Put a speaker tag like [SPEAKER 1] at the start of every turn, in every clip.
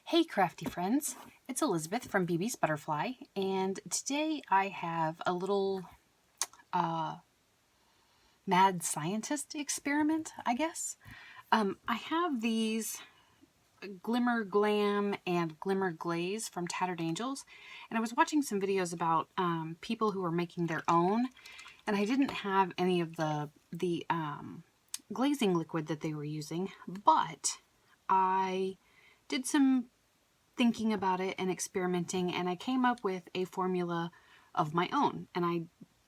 [SPEAKER 1] Hey crafty friends, it's Elizabeth from BBsButterfly, and today I have a little mad scientist experiment, I guess. I have these Glimmer Glam and Glimmer Glaze from Tattered Angels, and I was watching some videos about people who were making their own, and I didn't have any of the glazing liquid that they were using, but I did some thinking about it and experimenting, and I came up with a formula of my own. And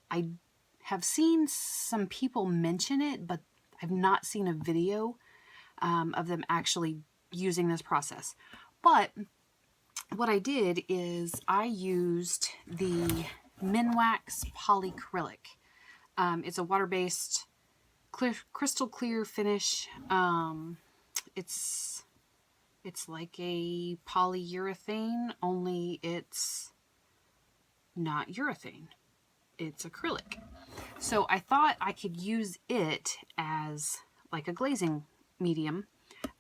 [SPEAKER 1] I have seen some people mention it, but I've not seen a video of them actually using this process. But what I did is I used the Minwax Polycrylic. It's a water-based crystal clear finish. It's like a polyurethane, only it's not urethane. It's acrylic. So I thought I could use it as like a glazing medium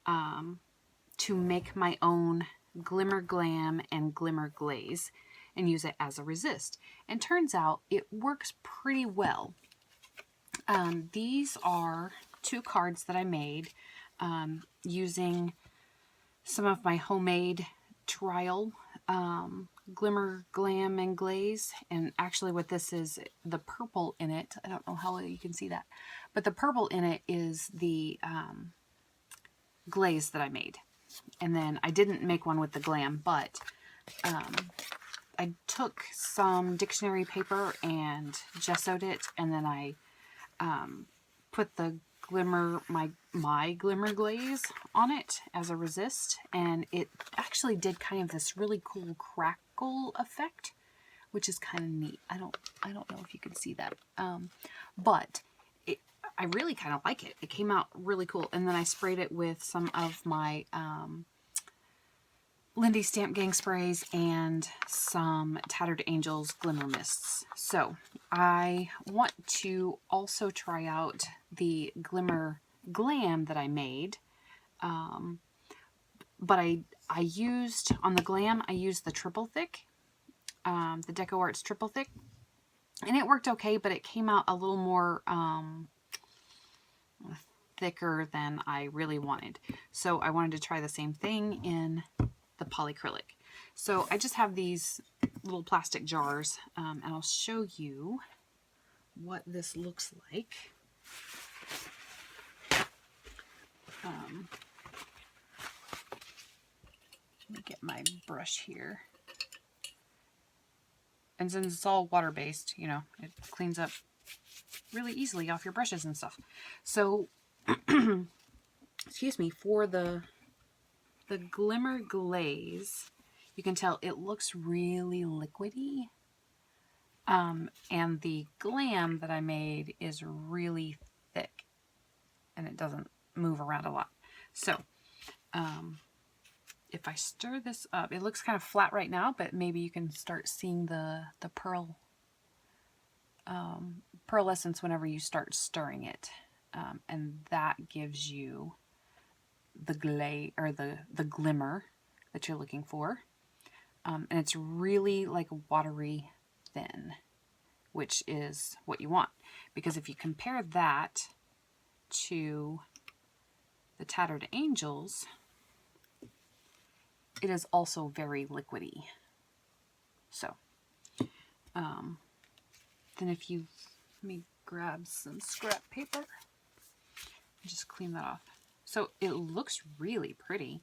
[SPEAKER 1] to make my own Glimmer Glam and Glimmer Glaze and use it as a resist. And turns out it works pretty well. These are 2 cards that I made using some of my homemade trial Glimmer Glam and Glaze. And actually what this is, the purple in it, I don't know how well you can see that, but the purple in it is the glaze that I made. And then I didn't make one with the glam, but I took some dictionary paper and gessoed it, and then I put the my Glimmer Glaze on it as a resist, and it actually did kind of this really cool crackle effect, which is kind of neat. I don't know if you can see that, but I really kind of like it. It came out really cool. And then I sprayed it with some of my Lindy Stamp Gang sprays and some Tattered Angels Glimmer Mists. So I want to also try out the Glimmer Glam that I made. But I used, on the Glam, I used the Triple Thick, the Deco Arts Triple Thick. And it worked okay, but it came out a little more thicker than I really wanted. So I wanted to try the same thing in the polycrylic. So I just have these little plastic jars, and I'll show you what this looks like. Let me get my brush here. And since it's all water-based, you know, it cleans up really easily off your brushes and stuff. So, excuse me, for the Glimmer Glaze, you can tell it looks really liquidy. And the Glam that I made is really thick, and it doesn't move around a lot. So, if I stir this up, it looks kind of flat right now, but maybe you can start seeing the pearlescence whenever you start stirring it. And that gives you the glaze, or the glimmer that you're looking for. And it's really like watery thin, which is what you want. Because if you compare that to the Tattered Angels, it is also very liquidy. So, then if you, let me grab some scrap paper and just clean that off. So it looks really pretty.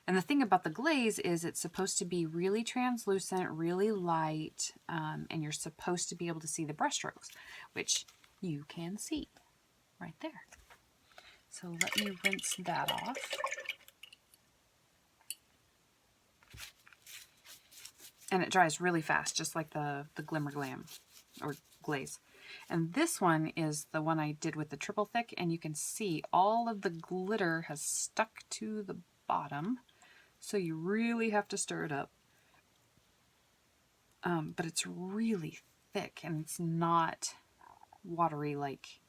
[SPEAKER 1] And the thing about the glaze is it's supposed to be really translucent, really light, and you're supposed to be able to see the brush strokes, which you can see right there. So let me rinse that off. And it dries really fast, just like the Glimmer Glam or Glaze. And this one is the one I did with the Triple Thick, and you can see all of the glitter has stuck to the bottom. So you really have to stir it up. But it's really thick, and it's not watery like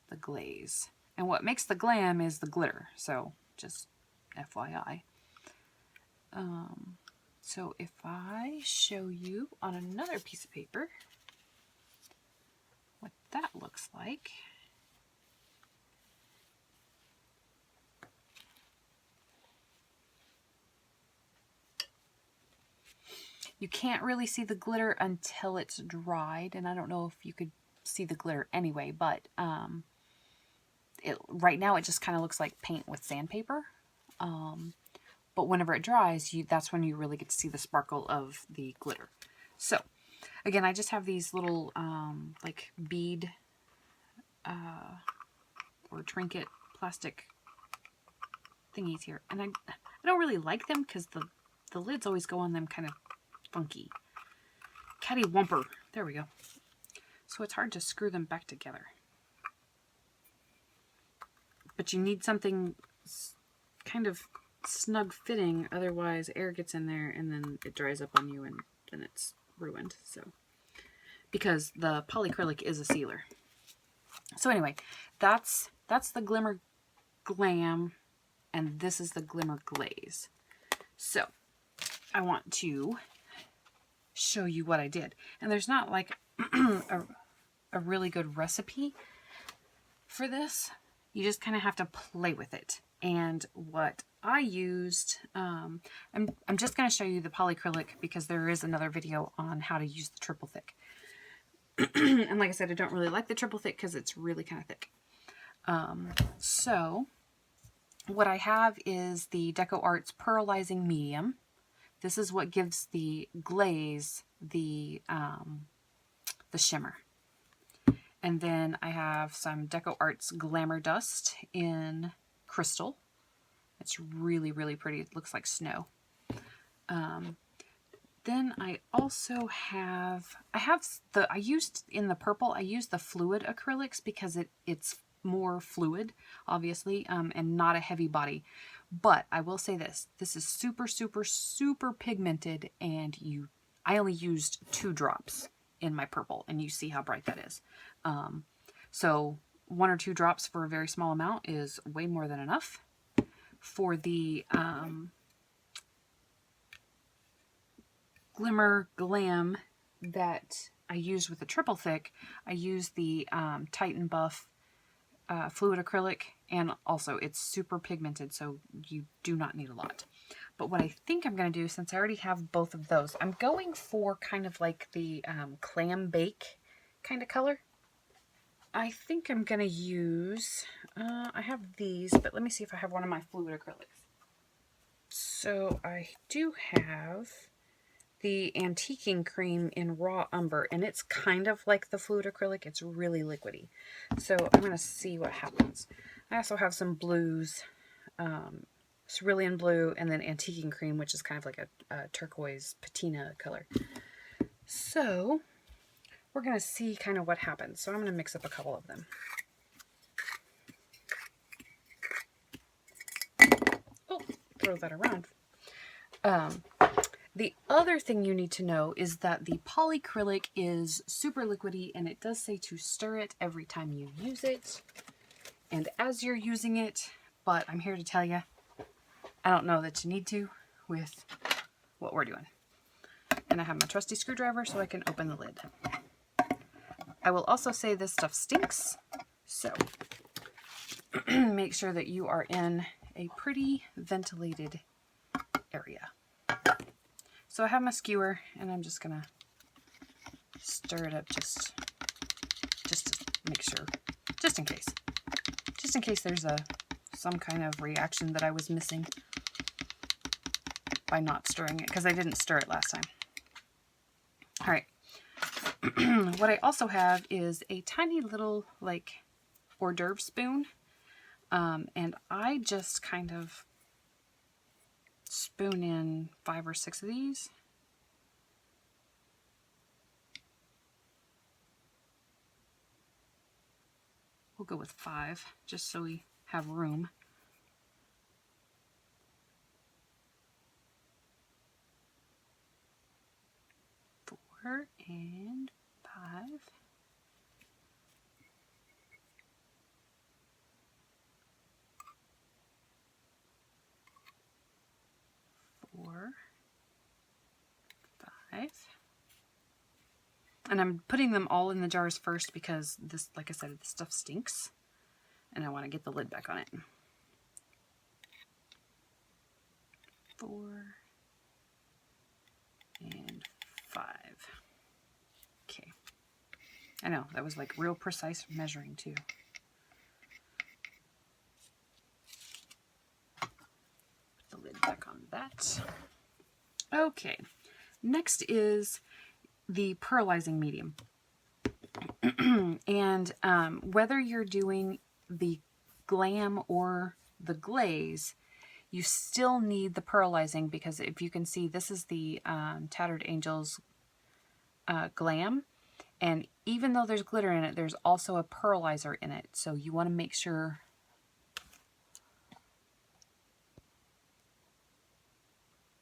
[SPEAKER 1] the Glaze. And what makes the Glam is the glitter, so just FYI. So if I show you on another piece of paper what that looks like. You can't really see the glitter until it's dried, and I don't know if you could see the glitter anyway, but right now it just kind of looks like paint with sandpaper. But whenever it dries, that's when you really get to see the sparkle of the glitter. So, again, I just have these little like bead or trinket plastic thingies here. And I don't really like them because the lids always go on them kind of funky. Catty-wumper. There we go. So it's hard to screw them back together. But you need something kind of snug fitting, otherwise air gets in there and then it dries up on you and then it's ruined. So because the polyacrylic is a sealer. So anyway, that's the Glimmer Glam and this is the Glimmer Glaze. So I want to show you what I did. And there's not like a really good recipe for this. You just kind of have to play with it. And what I used, I'm just going to show you the polyacrylic because there is another video on how to use the triple thick. And like I said, I don't really like the triple thick because it's really kind of thick. So what I have is the Deco Arts Pearlizing Medium. This is what gives the glaze the shimmer. And then I have some Deco Arts Glamour Dust in Crystal. It's really, really pretty. It looks like snow. Then I also have, I used in the purple, I used the fluid acrylics because it's more fluid, obviously, and not a heavy body. But I will say this is super, super, super pigmented, and I only used 2 drops in my purple, and you see how bright that is. So 1 or 2 drops for a very small amount is way more than enough. For the Glimmer Glam that I used with the triple thick, I used the Titan Buff fluid acrylic, and also it's super pigmented, so you do not need a lot. But what I think I'm going to do, since I already have both of those, I'm going for kind of like the clam bake kind of color. I think I'm going to use, I have these, but let me see if I have one of my fluid acrylics. So I do have the Antiquing Cream in Raw Umber, and it's kind of like the fluid acrylic. It's really liquidy. So I'm going to see what happens. I also have some blues, Cerulean Blue, and then Antiquing Cream, which is kind of like a turquoise patina color. So we're going to see kind of what happens. So I'm going to mix up a couple of them. Oh, throw that around. The other thing you need to know is that the polyacrylic is super liquidy, and it does say to stir it every time you use it and as you're using it, but I'm here to tell you, I don't know that you need to with what we're doing. And I have my trusty screwdriver so I can open the lid. I will also say this stuff stinks, so make sure that you are in a pretty ventilated area. So I have my skewer, and I'm just gonna stir it up just to make sure, just in case there's some kind of reaction that I was missing by not stirring it, because I didn't stir it last time. All right. What I also have is a tiny little like hors d'oeuvre spoon, and I just kind of spoon in 5 or 6 of these. We'll go with 5 just so we have room. Four and 5. Four. And I'm putting them all in the jars first because this, like I said, this stuff stinks. And I want to get the lid back on it. 4 and 5. Okay. I know, that was like real precise measuring too. Put the lid back on that. Okay. Next is the pearlizing medium. And whether you're doing the Glam or the Glaze, you still need the pearlizing, because if you can see, this is the Tattered Angels Glam. And even though there's glitter in it, there's also a pearlizer in it. So you want to make sure...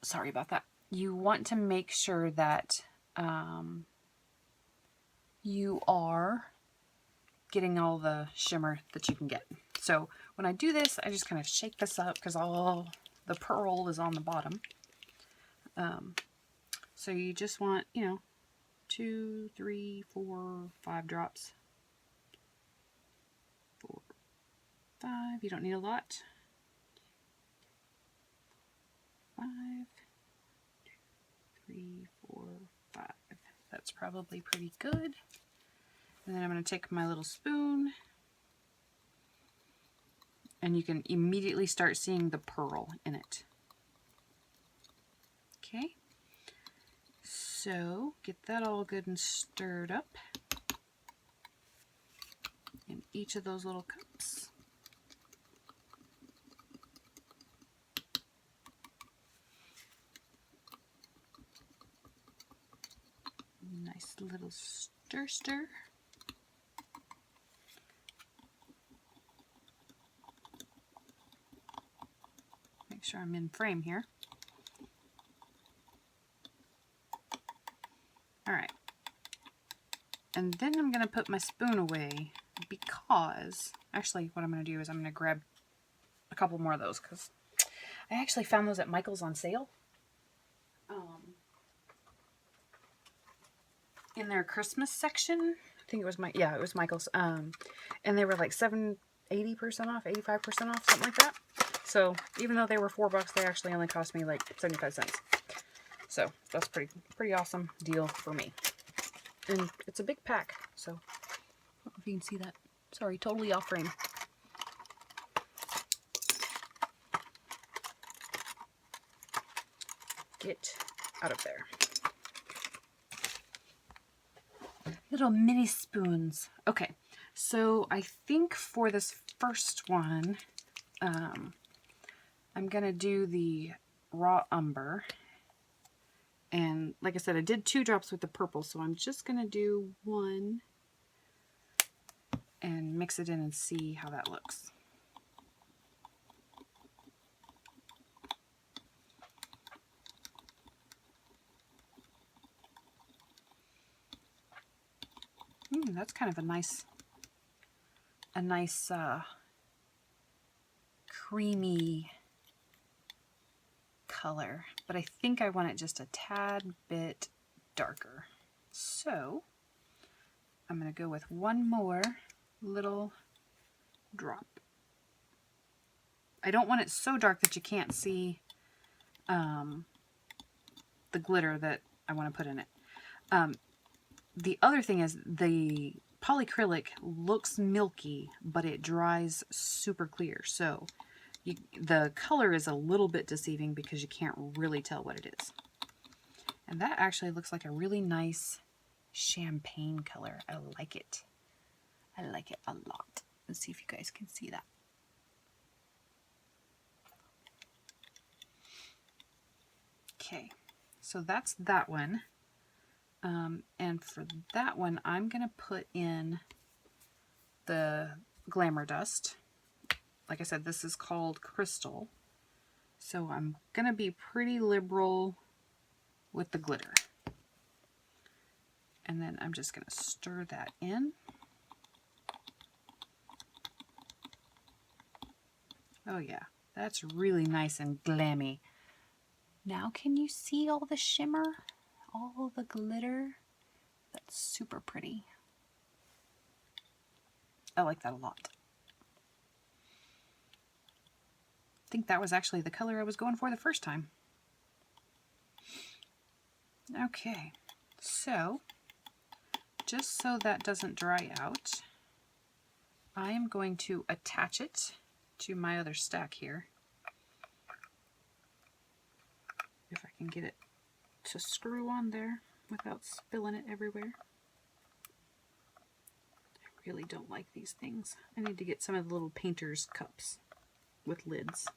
[SPEAKER 1] Sorry about that. You want to make sure that you are getting all the shimmer that you can get. So when I do this, I just kind of shake this up because all the pearl is on the bottom. So you just want, you know, 2, 3, 4, 5 drops. 4, 5. You don't need a lot. 5, 2, 3, 4, 5. That's probably pretty good. And then I'm going to take my little spoon, and you can immediately start seeing the pearl in it. Okay, so get that all good and stirred up in each of those little cups. Nice little stir. Make sure I'm in frame here. All right. And then I'm going to put my spoon away because, actually what I'm going to do is I'm going to grab a couple more of those because I actually found those at Michael's on sale. In their Christmas section. I think it was it was Michael's. And they were like 80% off, 85% off, something like that. So even though they were $4, they actually only cost me like 75 cents. So that's pretty awesome deal for me. And it's a big pack, so I don't know if you can see that. Sorry, totally off frame. Get out of there. Little mini spoons. Okay, so I think for this first one, I'm gonna do the raw umber. And like I said, I did 2 drops with the purple, so I'm just gonna do 1 and mix it in and see how that looks. That's kind of a nice creamy color, but I think I want it just a tad bit darker. So I'm going to go with 1 more little drop. I don't want it so dark that you can't see the glitter that I want to put in it. The other thing is the polyacrylic looks milky, but it dries super clear. So the color is a little bit deceiving because you can't really tell what it is. And that actually looks like a really nice champagne color. I like it. I like it a lot. Let's see if you guys can see that. Okay, so that's that one. And for that one, I'm going to put in the Glamour Dust. Like I said, this is called Crystal. So I'm going to be pretty liberal with the glitter. And then I'm just going to stir that in. Oh yeah, that's really nice and glammy. Now can you see all the shimmer? All the glitter? That's super pretty. I like that a lot. I think that was actually the color I was going for the first time. Okay, so just so that doesn't dry out, I am going to attach it to my other stack here. If I can get it to screw on there without spilling it everywhere. I really don't like these things. I need to get some of the little painter's cups with lids.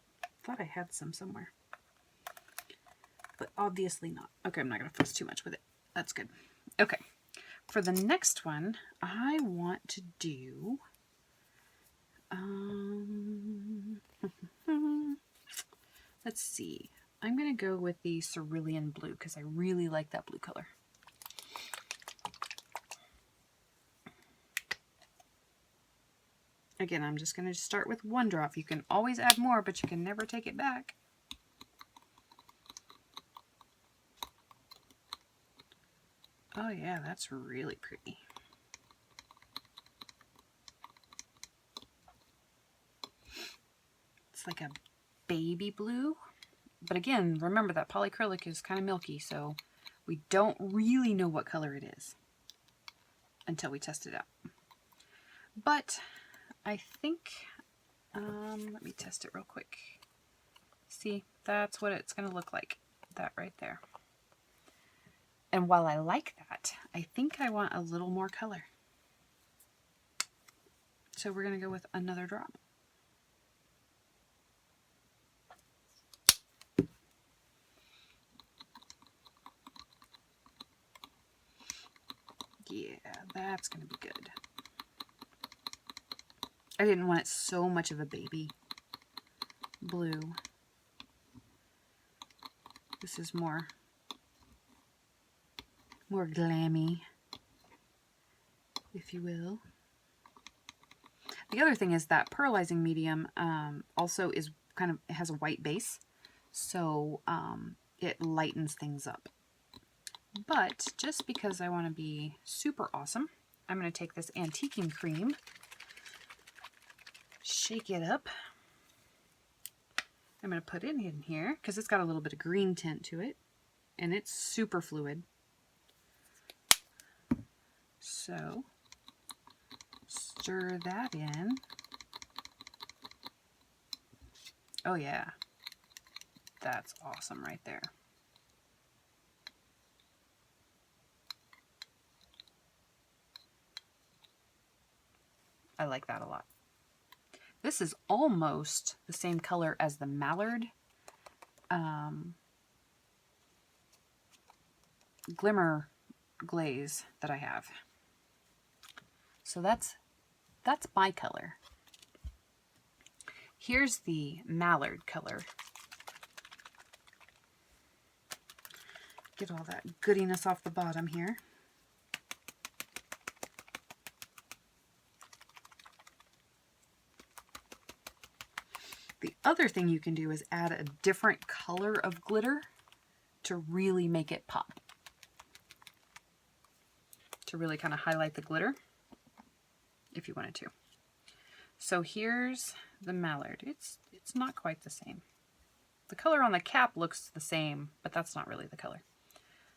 [SPEAKER 1] Thought I had some somewhere, but obviously not. Okay, I'm not going to fuss too much with it. That's good. Okay, for the next one, I want to do let's see. I'm going to go with the cerulean blue because I really like that blue color. Again, I'm just going to start with one drop. You can always add more, but you can never take it back. Oh yeah, that's really pretty. It's like a baby blue. But again, remember that polyacrylic is kind of milky, so we don't really know what color it is until we test it out. But I think, let me test it real quick. See, that's what it's going to look like, that right there. And while I like that, I think I want a little more color. So we're going to go with another drop. Yeah, that's going to be good. I didn't want it so much of a baby blue. This is more glammy, if you will. The other thing is that pearlizing medium also is kind of, it has a white base, so it lightens things up. But just because I want to be super awesome, I'm going to take this antiquing cream, shake it up. I'm going to put it in here because it's got a little bit of green tint to it, and it's super fluid. So stir that in. Oh yeah, that's awesome right there. I like that a lot. This is almost the same color as the Mallard Glimmer Glaze that I have. So that's my color. Here's the Mallard color. Get all that goodiness off the bottom here. The other thing you can do is add a different color of glitter to really make it pop. To really kind of highlight the glitter, if you wanted to. So here's the Mallard. It's not quite the same. The color on the cap looks the same, but that's not really the color.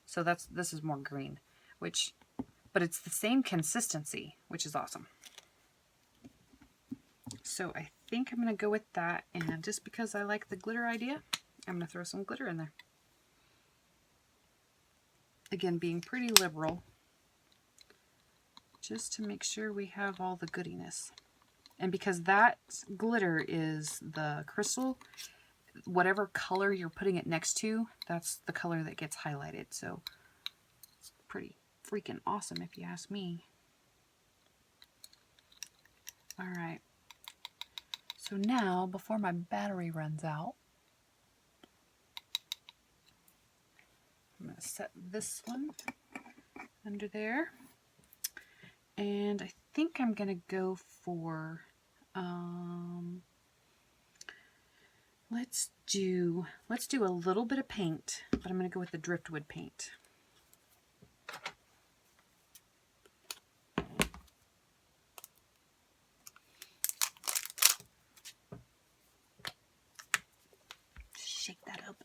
[SPEAKER 1] So this is more green, but it's the same consistency, which is awesome. So I think I'm going to go with that, and just because I like the glitter idea, I'm going to throw some glitter in there. Again, being pretty liberal, just to make sure we have all the goodiness. And because that glitter is the crystal, whatever color you're putting it next to, that's the color that gets highlighted. So it's pretty freaking awesome if you ask me. All right. So now, before my battery runs out, I'm going to set this one under there. And I think I'm going to go for, let's do a little bit of paint, but I'm going to go with the driftwood paint. shake that up.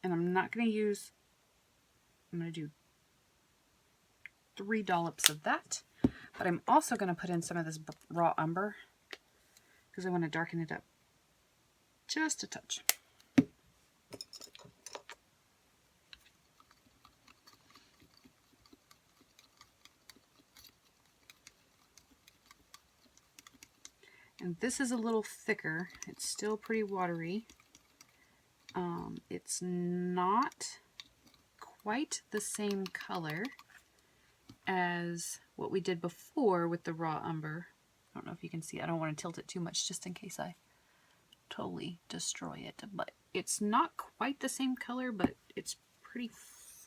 [SPEAKER 1] And I'm not going to use, I'm going to do 3 dollops of that. But I'm also going to put in some of this raw umber because I want to darken it up just a touch. And this is a little thicker. It's still pretty watery. It's not quite the same color as what we did before with the raw umber. I don't know if you can see. I don't want to tilt it too much just in case I totally destroy it. But it's not quite the same color, but it's pretty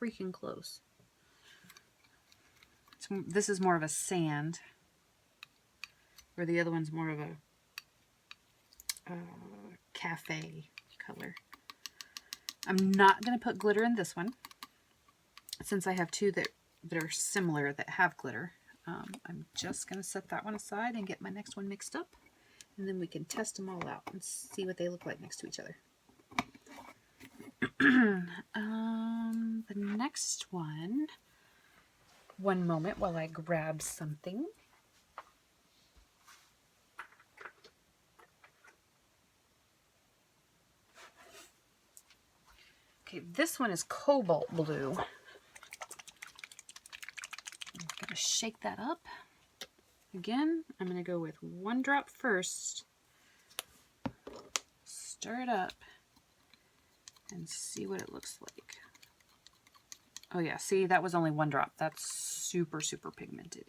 [SPEAKER 1] freaking close. This is more of a sand, where the other one's more of a cafe color. I'm not going to put glitter in this one, since I have two that are similar that have glitter. I'm just going to set that one aside and get my next one mixed up, and then we can test them all out and see what they look like next to each other. The next one moment while I grab something. Okay, this one is cobalt blue. I'm going to shake that up. Again, I'm going to go with 1 drop first. Stir it up and see what it looks like. Oh yeah, see, that was only 1 drop. That's super, super pigmented.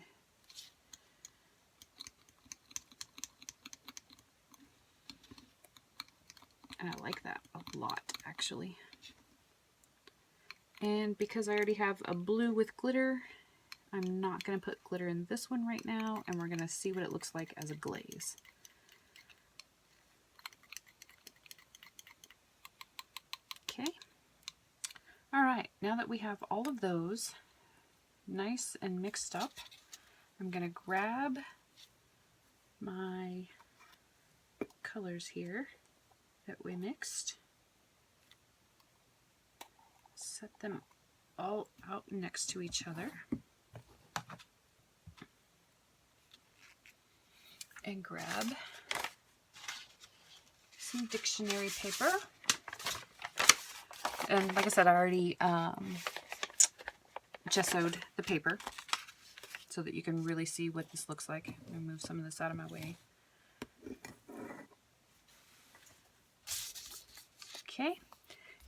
[SPEAKER 1] And I like that a lot, actually. And because I already have a blue with glitter, I'm not going to put glitter in this one right now, and we're going to see what it looks like as a glaze. Okay. All right, now that we have all of those nice and mixed up, I'm going to grab my colors here that we mixed. Set them all out next to each other. And grab some dictionary paper. And like I said, I already gessoed the paper so that you can really see what this looks like. I'm going to move some of this out of my way. Okay,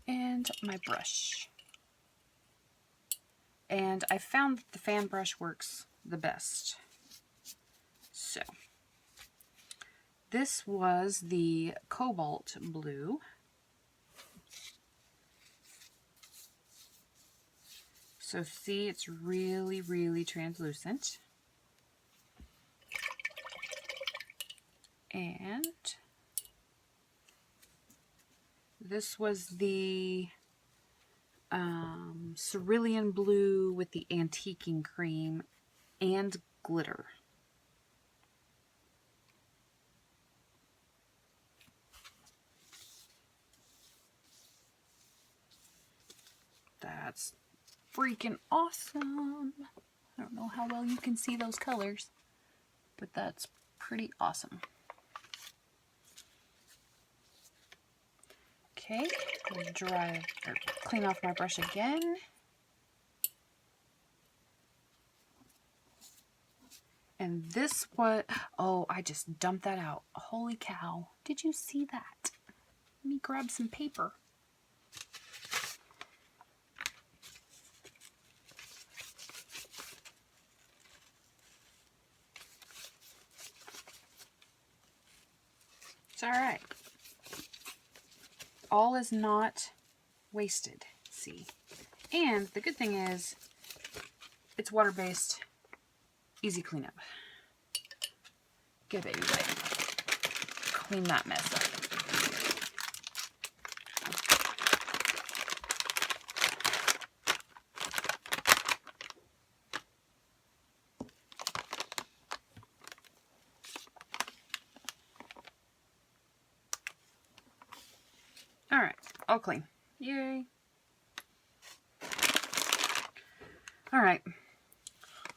[SPEAKER 1] and my brush. And I found that the fan brush works the best. So, this was the cobalt blue. So see, it's really, really translucent. And this was the cerulean blue with the antiquing cream and glitter. That's freaking awesome. I don't know how well you can see those colors, but that's pretty awesome. Okay, I'll clean off my brush again. And this was, oh, I just dumped that out. Holy cow. Did you see that? Let me grab some paper. It's all right. All is not wasted, see. And the good thing is, it's water-based, easy cleanup. Good baby wipe. Clean that mess up. All right, all clean. Yay. All right,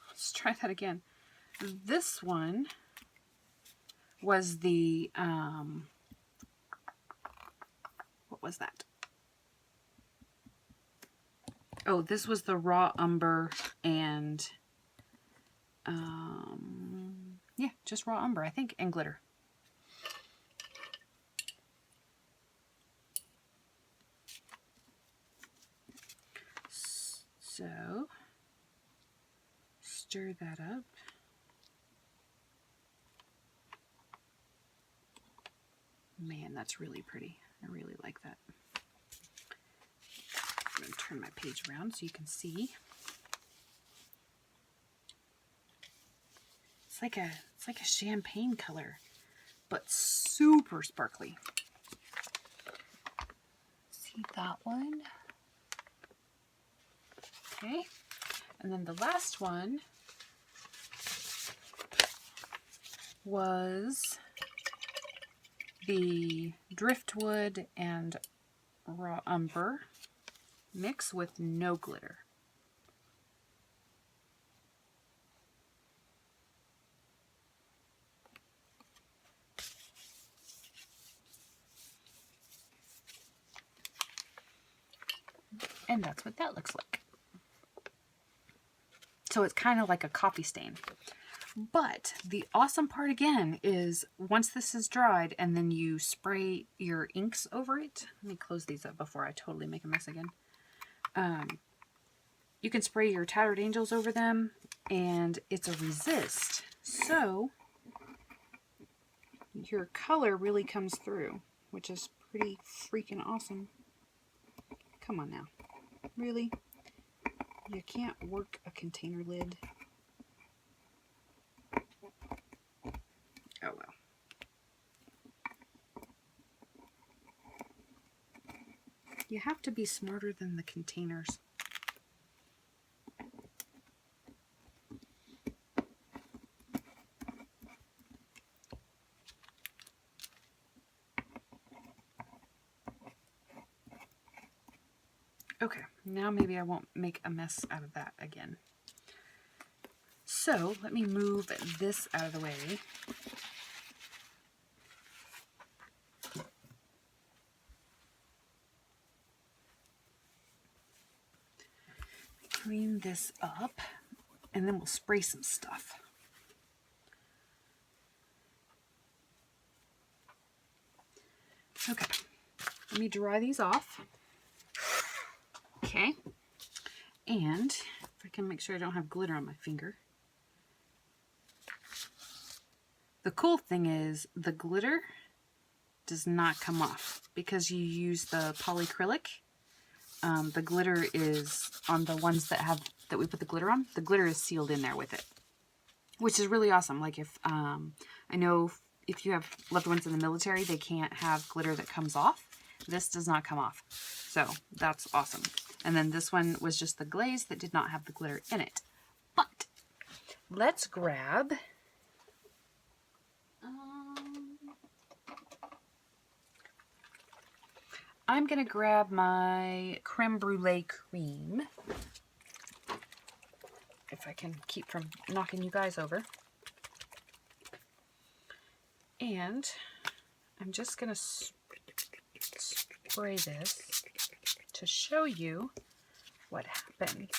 [SPEAKER 1] let's try that again. This one was the, what was that? Oh, this was the raw umber and, yeah, just raw umber, I think, and glitter. So, stir that up. Man, that's really pretty. I really like that. I'm going to turn my page around so you can see. It's like a champagne color, but super sparkly. See that one? Okay. And then the last one was the driftwood and raw umber mix with no glitter. And that's what that looks like. So it's kind of like a coffee stain. But the awesome part again is once this is dried and then you spray your inks over it. Let me close these up before I totally make a mess again. You can spray your Tattered Angels over them and it's a resist. So your color really comes through, which is pretty freaking awesome. Come on now. Really? You can't work a container lid? Oh well. You have to be smarter than the containers. Okay, now maybe I won't make a mess out of that again. So let me move this out of the way. Clean this up and then we'll spray some stuff. Okay, let me dry these off. Okay, and if I can make sure I don't have glitter on my finger. The cool thing is the glitter does not come off because you use the polyacrylic. The glitter is on the ones that we put the glitter on. The glitter is sealed in there with it, which is really awesome. Like if I know if you have loved ones in the military, they can't have glitter that comes off. This does not come off, so that's awesome. And then this one was just the glaze that did not have the glitter in it. But let's grab I'm going to grab my creme brulee cream, if I can keep from knocking you guys over. And I'm just going to spray this to show you what happens.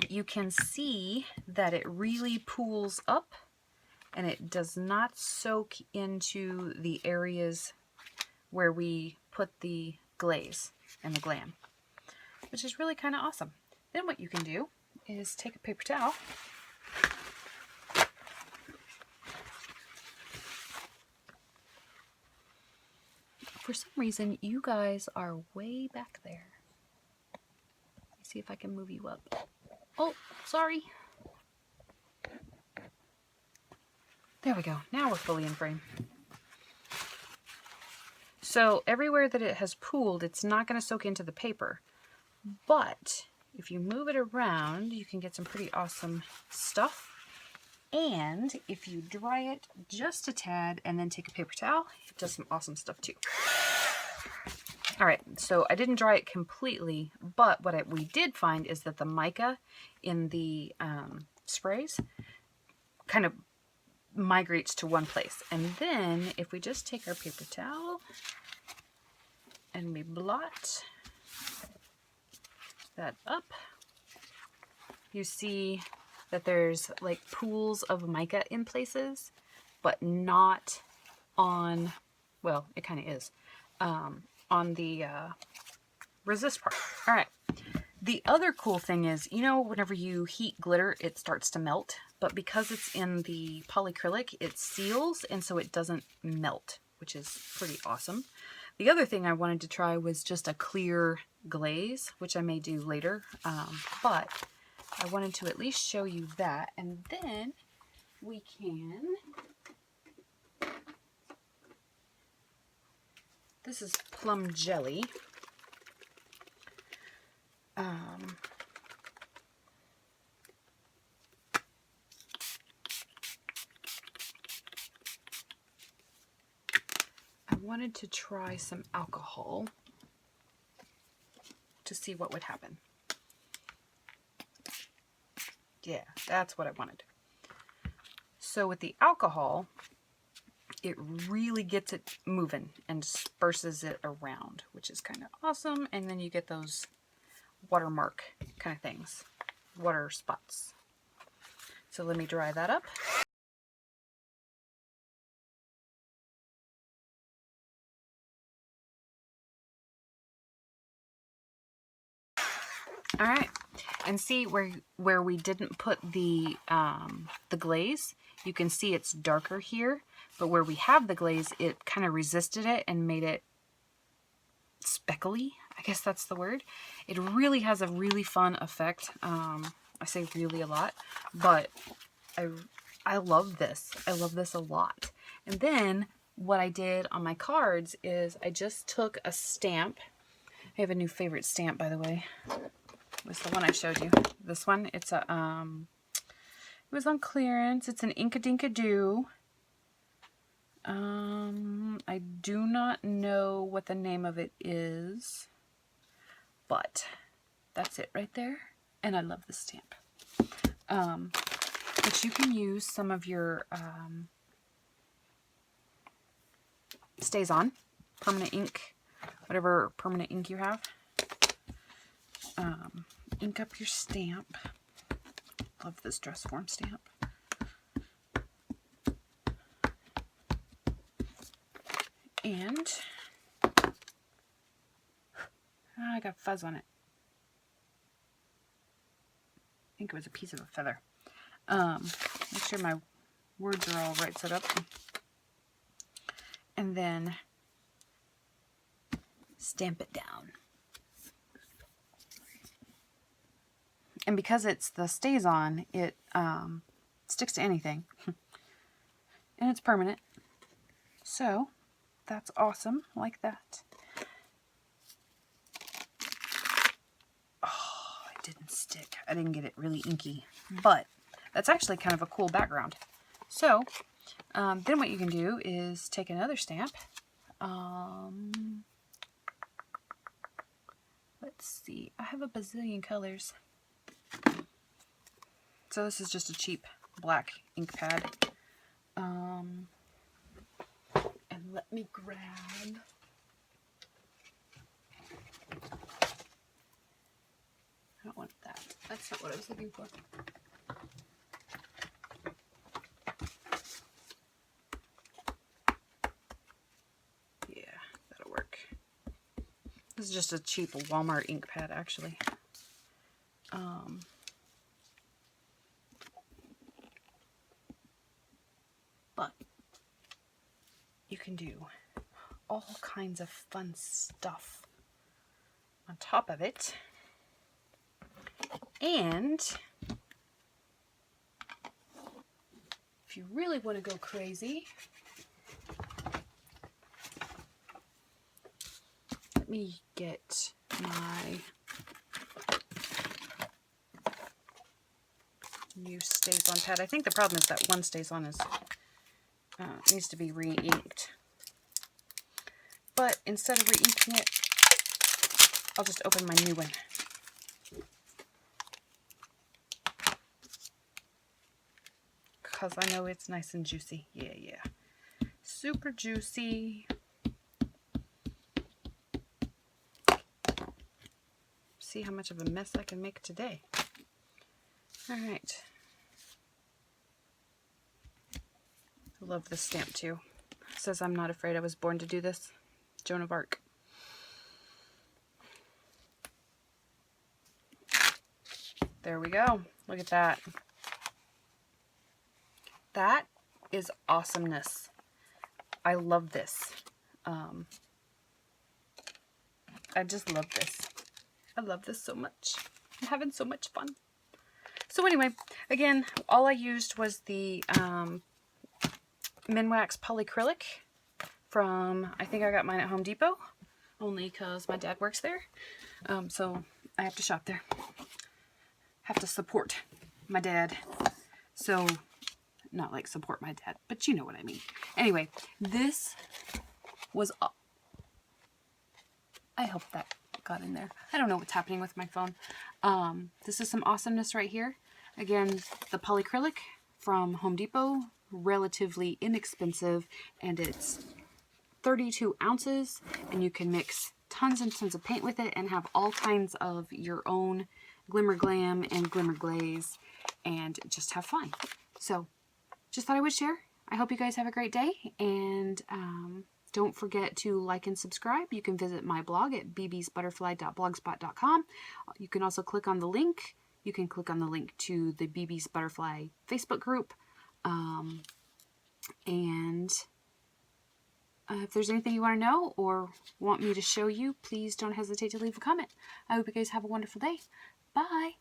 [SPEAKER 1] You can see that it really pools up and it does not soak into the areas where we put the glaze and the glam, which is really kind of awesome. Then what you can do is take a paper towel for some reason you guys are way back there. Let me see if I can move you up. Oh, sorry. There we go. Now we're fully in frame. So everywhere that it has pooled, it's not going to soak into the paper. But if you move it around, you can get some pretty awesome stuff. And if you dry it just a tad and then take a paper towel, it does some awesome stuff too. All right, so I didn't dry it completely, but what we did find is that the mica in the sprays kind of migrates to one place. And then if we just take our paper towel and we blot that up, you see that there's like pools of mica in places, but not on, well, it kind of is, on the resist part. All right. The other cool thing is, you know, whenever you heat glitter, it starts to melt, but because it's in the polyacrylic, it seals, and so it doesn't melt, which is pretty awesome. The other thing I wanted to try was just a clear glaze, which I may do later, but I wanted to at least show you that, and then we can, this is plum jelly. I wanted to try some alcohol to see what would happen. Yeah, that's what I wanted. So with the alcohol, it really gets it moving and disperses it around, which is kind of awesome. And then you get those watermark kind of things, water spots. So let me dry that up. All right, and see where we didn't put the glaze, you can see it's darker here, but where we have the glaze, it kind of resisted it and made it speckly, I guess that's the word. It really has a really fun effect. I say really a lot, but I love this. I love this a lot. And then what I did on my cards is I just took a stamp. I have a new favorite stamp, by the way. It was the one I showed you. This one, it's a it was on clearance. It's an Inkadinka-Doo. I do not know what the name of it is, but that's it right there. And I love this stamp. But you can use some of your stays on permanent ink, whatever permanent ink you have. Ink up your stamp. Love this dress form stamp. And I got fuzz on it. I think it was a piece of a feather. Make sure my words are all right set up. And then stamp it down. And because it's the stays on, it sticks to anything. And it's permanent. So that's awesome, like that. Oh, it didn't stick. I didn't get it really inky, but that's actually kind of a cool background. So then what you can do is take another stamp. Let's see, I have a bazillion colors. So this is just a cheap black ink pad. And let me grab, I don't want that. That's not what I was looking for. Yeah, that'll work. This is just a cheap Walmart ink pad, actually. But you can do all kinds of fun stuff on top of it. And if you really want to go crazy, let me get my use stays on pad. I think the problem is that one stays on is needs to be re-inked. But instead of re-inking it, I'll just open my new one. Because I know it's nice and juicy. Yeah, yeah. Super juicy. See how much of a mess I can make today. Alright. I love this stamp too. It says, "I'm not afraid I was born to do this." Joan of Arc. There we go. Look at that. That is awesomeness. I love this. I just love this. I love this so much. I'm having so much fun. So anyway, again, all I used was the Minwax polyacrylic from, I think I got mine at Home Depot, only because my dad works there. So I have to shop there. Have to support my dad. So, not like support my dad, but you know what I mean. Anyway, this was, I hope that got in there. I don't know what's happening with my phone. This is some awesomeness right here. Again, the polyacrylic from Home Depot, relatively inexpensive, and it's 32 ounces, and you can mix tons and tons of paint with it and have all kinds of your own Glimmer Glam and Glimmer Glaze and just have fun. So, just thought I would share. I hope you guys have a great day, and don't forget to like and subscribe. You can visit my blog at BBsButterfly.blogspot.com. You can also click on the link. You can click on the link to the BB's Butterfly Facebook group. If there's anything you want to know or want me to show you, please don't hesitate to leave a comment. I hope you guys have a wonderful day. Bye!